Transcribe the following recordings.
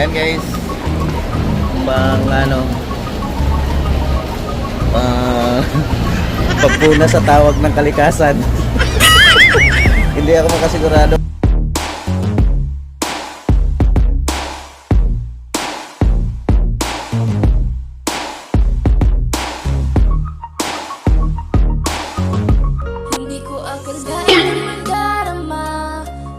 Ayan guys, pang ano, pang pagpuna sa tawag ng kalikasan. Hindi ako makasigurado. Hindi ko akalain magdarama,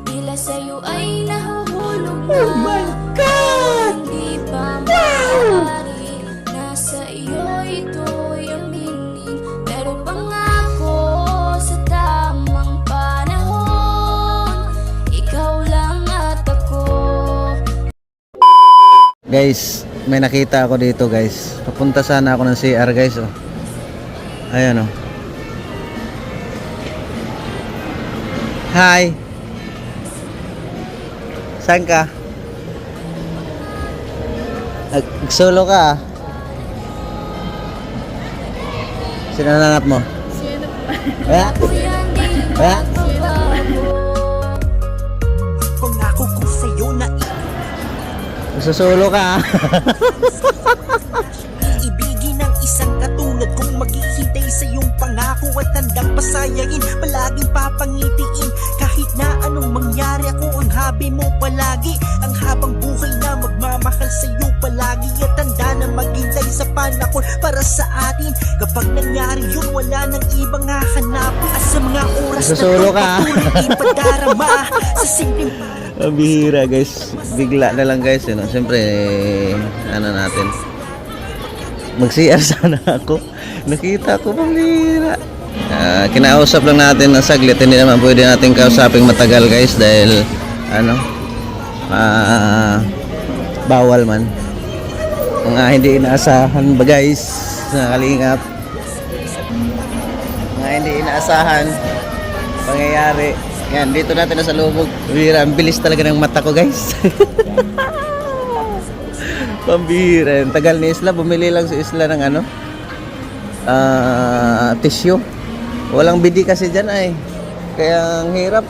bila sa'yo ay nahuhulog na. Oh my God! Hindi pa maaari, nasa iyo ito'y aminin. Pero pangako sa tamang panahon, ikaw lang at ako. Guys, may nakita ako dito guys. Papunta sana ako ng CR guys, oh. Ayan, oh. Hi. Saan ka? Solo ka, ah. Sino nanap mo? Kaya? Kaya? Pangako ko sa'yo na Solo ka, ah. iibigin ang isang katulad kong maghihintay sa iyong pangako at handang pasayain, palaging papangitiin. Kahit na anong mangyari, ako ang habi mo palagi. Ang habang buhay na magmamahal sa iyo palagi, at handa na maghintay sa panahon para sa atin. Kapag nangyari yun, wala nang ibang hahanapin. At sa mga oras na Solo ito, ka, ah. patuloy ipadarama sa simpleng Ang bihira guys, bigla na lang guys, yun. Siyempre, ano natin, mag-CR sana ako. Nakita ko, pambihira. Kinausap lang natin ng saglit, hindi naman pwede natin kausaping matagal guys dahil ano, bawal man. Mga hindi inaasahan ba guys, na kalingap. Mga hindi inaasahan pangyayari. Yan, dito natin na sa lubog. Bihira, ang bilis talaga ng mata ko guys. Pambihira. Ang tagal ni Isla, bumili lang si Isla ng ano, tissue. Walang bidi kasi dyan ay. Kaya ang hirap.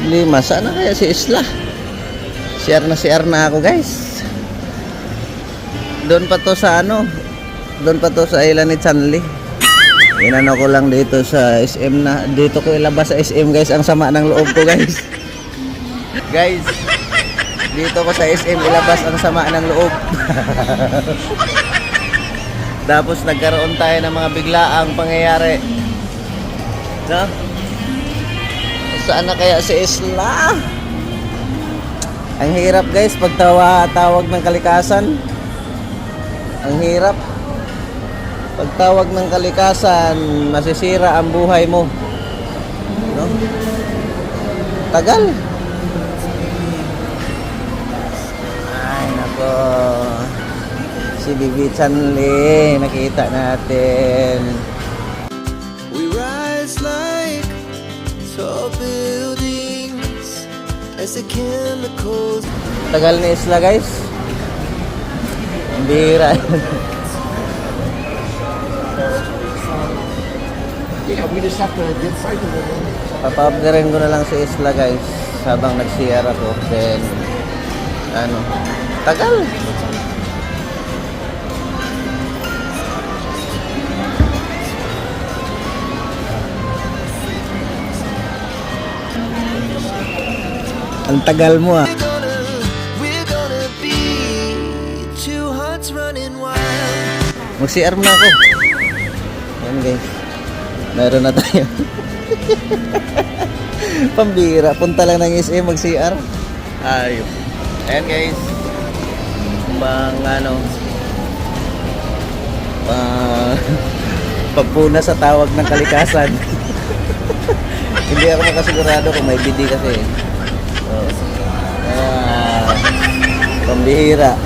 Lima, sana kaya si Isla? CR na ako guys. Doon pa to sa ano, doon pa to sa island ni Chanli. Inano ko lang dito sa SM na, dito ko ilabas sa SM guys. Ang sama ng loob ko guys. Guys, dito ko sa SM ilabas ang sama ng loob. Tapos nagkaroon tayo ng mga biglaang pangyayari, no? Saan na kaya si Isla? Ang hirap guys pagtawag ng kalikasan. Ang hirap. Pagtawag ng kalikasan, masisira ang buhay mo. No? Tagal. Ay nako. Si Bibi Chanli, nakita natin. We rise like tall buildings as the chemicals. Tagal ni Isla guys. Ang bihira. Papabgarin ko na lang si Isla guys habang nag-CR ako. Then ano, tagal. Ang tagal mo, ah. We're gonna be two hearts running wild. Mag-CR muna ako. Ayan guys, meron na tayo. Pambira, punta lang ng SM mag-CR. Ayun. Ayan guys, pang ano, pagpuna sa tawag ng kalikasan. Hindi ako makasigurado kung may BD kasi. Pambihira.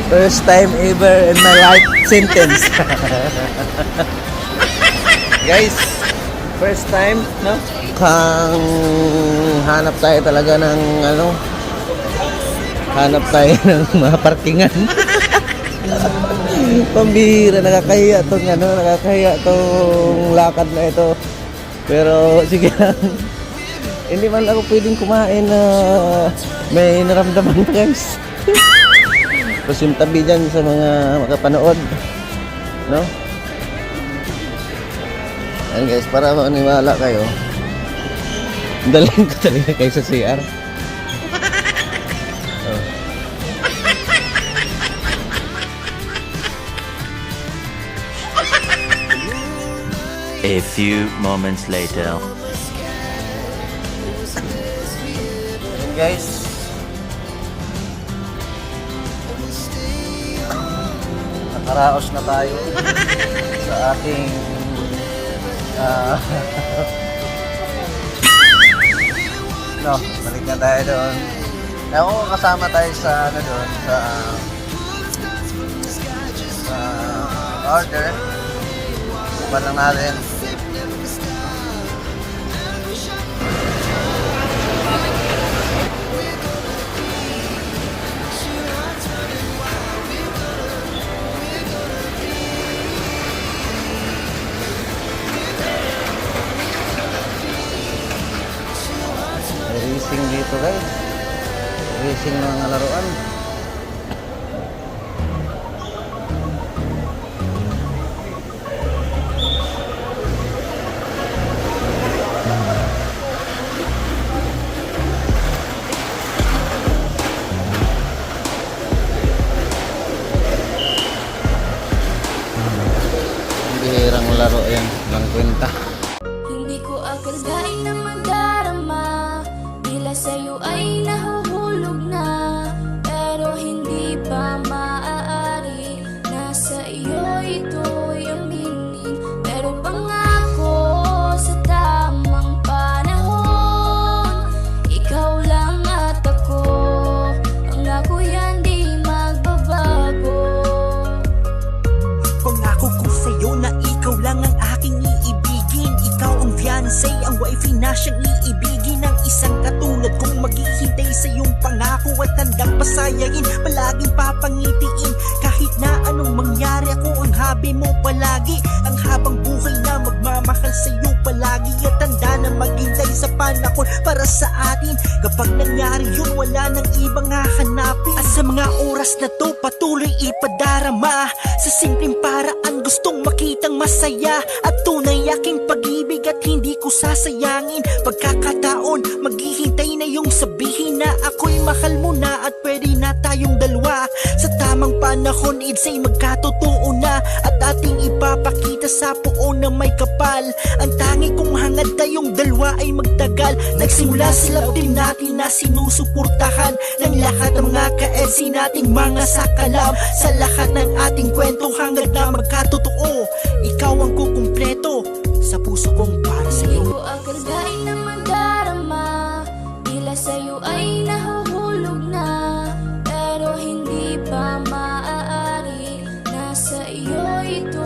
First time ever in my life sentence. Guys, first time, no? Kang hanap tayo talaga ng ano, hanap tayo ng mga parkingan. Pambira, nakakahiya tong ano, nakakahiya tong lakad na ito. Pero sige lang. Hindi man ako pwedeng kumain na may naramdaman pa guys. Tapos yung tabi dyan sa mga makapanood, no? Ayan guys, para maniwala kayo, dalhin ko talaga kayo sa CR. Oh. A few moments later. Ayan guys, nakaraos na tayo sa ating no, balik na tayo doon. Ako kasama tayo sa ano doon, sa order. Iban lang natin. Racing dito guys, racing ng mga laruan. Bihirang laro yan, lang kwenta. Hindi ko akalain na magdarama, tila sa'yo ay nahuhulog na. Pero hindi pa maaari, nasa iyo ito'y aminin. Pero pangako sa tamang panahon, ikaw lang at ako, pangako yan di magbabago. Pangako ko sa'yo na ikaw lang ang aking iibigin. Ikaw ang fiancé, ang wifey na siyang iibigin. Ang isang katulad kong maghihintay sa iyong pangako at handang pasayangin, palaging papangitiin. Kahit na anong mangyari, ako ang habi mo palagi. Ang habang buhay na magmamahal sa iyo palagi, at tanda na maghintay sa panahon para sa atin. Kapag nangyari yun, wala nang ibang hahanapin. At sa mga oras na to, patuloy ipadarama. Sa simpleng paraan, gustong makitang masaya at tunay aking pag-ibig, at hindi ko sasayangin pagkakataon. Maghihintay na yung sabihin na ako'y mahal mo na, at pwede na tayong dalawa. Sa tamang panahon, it's ay magkatotoo na, at ating ipapakita sa puon na may kapal. Ang tangi kong hangad tayong dalawa ay magtagal. Nagsimula sa love team natin na sinusuportahan ng lahat ng mga ka-LC nating mga sakalam. Sa lahat ng ating kwento hangad na magkatotoo, ikaw ang kukumpleto sa puso kong para sa Hindi iyo. ko akalain na magdarama, tila sa'yo ay nahuhulog na. Pero hindi pa maaari, nasa iyo ito